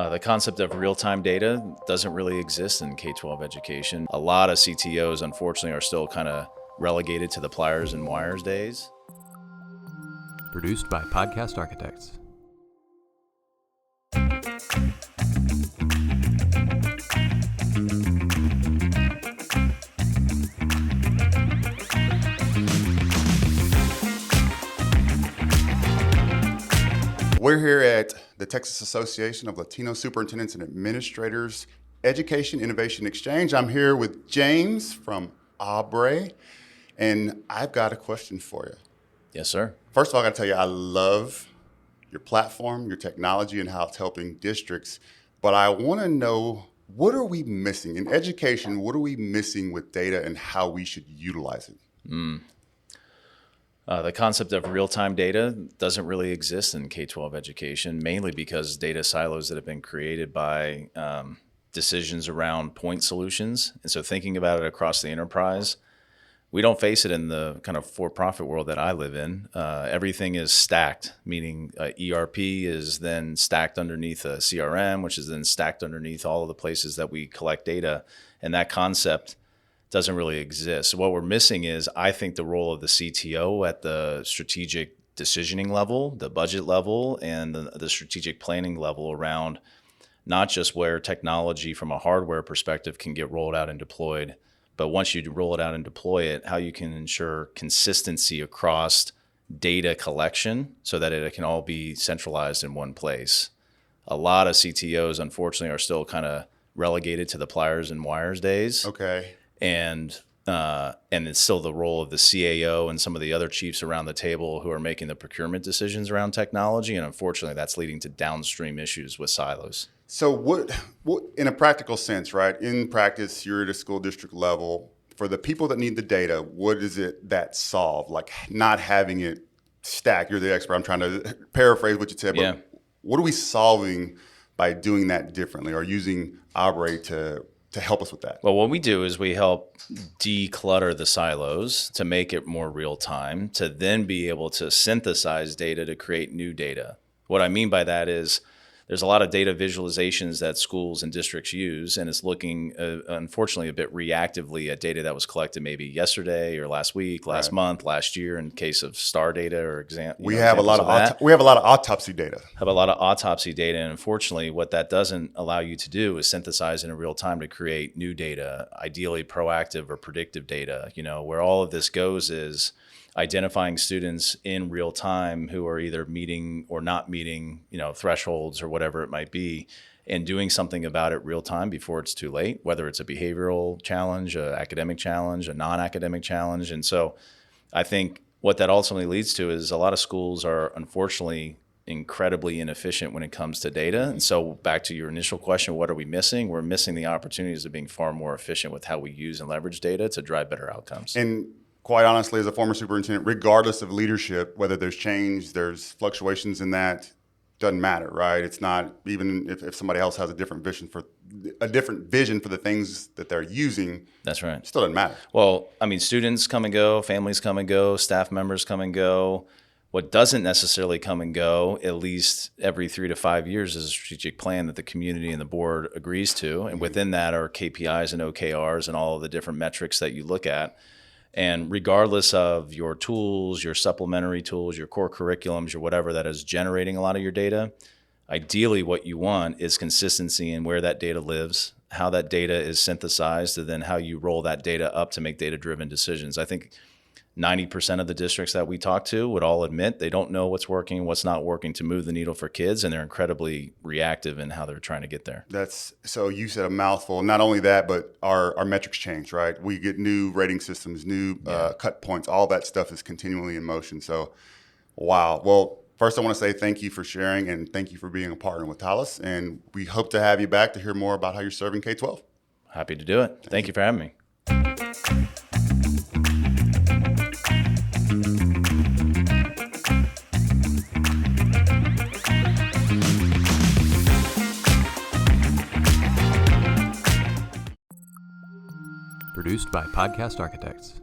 The concept of real-time data doesn't really exist in K-12 education. A lot of CTOs, unfortunately, are still kind of relegated to the pliers and wires days. Produced by Podcast Architects. We're here at the Texas Association of Latino Superintendents and Administrators Education Innovation Exchange. I'm here with James from Abre, and I've got a question for you. Yes, sir. First of all, I got to tell you, I love your platform, your technology, and how it's helping districts. But I want to know, what are we missing? In education, what are we missing with data and how we should utilize it? The concept of real-time data doesn't really exist in K-12 education, mainly because data silos that have been created by decisions around point solutions. And so thinking about it across the enterprise, we don't face it in the kind of for-profit world that I live in. Everything is stacked, meaning ERP is then stacked underneath a CRM, which is then stacked underneath all of the places that we collect data. And that concept doesn't really exist. So what we're missing is, I think, the role of the CTO at the strategic decisioning level, the budget level, and the strategic planning level around not just where technology from a hardware perspective can get rolled out and deployed, but once you roll it out and deploy it, how you can ensure consistency across data collection so that it can all be centralized in one place. A lot of CTOs, unfortunately, are still kind of relegated to the pliers and wires days. Okay. And it's still the role of the CAO and some of the other chiefs around the table who are making the procurement decisions around technology. And unfortunately, that's leading to downstream issues with silos. So what, in a practical sense, right? In practice, you're at a school district level. For the people that need the data, what is it that solve? Like not having it stacked. You're the expert. I'm trying to paraphrase what you said, but what are we solving by doing that differently or using Abre to help us with that? Well, what we do is we help declutter the silos to make it more real time, to then be able to synthesize data to create new data. What I mean by that is there's a lot of data visualizations that schools and districts use, and it's looking, unfortunately, a bit reactively at data that was collected maybe yesterday or last week, last month, last year, in case of STAR data or we have a lot of autopsy data. Have a lot of autopsy data, and unfortunately, what that doesn't allow you to do is synthesize in real time to create new data, ideally proactive or predictive data. Where all of this goes is identifying students in real time who are either meeting or not meeting, thresholds or whatever it might be, and doing something about it real time before it's too late, whether it's a behavioral challenge, an academic challenge, a non-academic challenge. And so I think what that ultimately leads to is a lot of schools are unfortunately incredibly inefficient when it comes to data. And so back to your initial question, what are we missing? We're missing the opportunities of being far more efficient with how we use and leverage data to drive better outcomes. And quite honestly, as a former superintendent, regardless of leadership, whether there's change, there's fluctuations in that, doesn't matter, right? It's not, even if somebody else has a different vision for the things that they're using. That's right. It still doesn't matter. Well, I mean, students come and go, families come and go, staff members come and go. What doesn't necessarily come and go, at least every 3 to 5 years, is a strategic plan that the community and the board agrees to. And within that are KPIs and OKRs and all of the different metrics that you look at. And regardless of your tools, your supplementary tools, your core curriculums, your whatever that is generating a lot of your data, ideally what you want is consistency in where that data lives, how that data is synthesized, and then how you roll that data up to make data-driven decisions. I think 90% of the districts that we talk to would all admit they don't know what's working, what's not working to move the needle for kids, and they're incredibly reactive in how they're trying to get there. So you said a mouthful. Not only that, but our metrics change, right? We get new rating systems, new cut points. All that stuff is continually in motion. So, wow. Well, first I want to say thank you for sharing and thank you for being a partner with Thales. And we hope to have you back to hear more about how you're serving K-12. Happy to do it. Thank you for having me. Produced by Podcast Architects.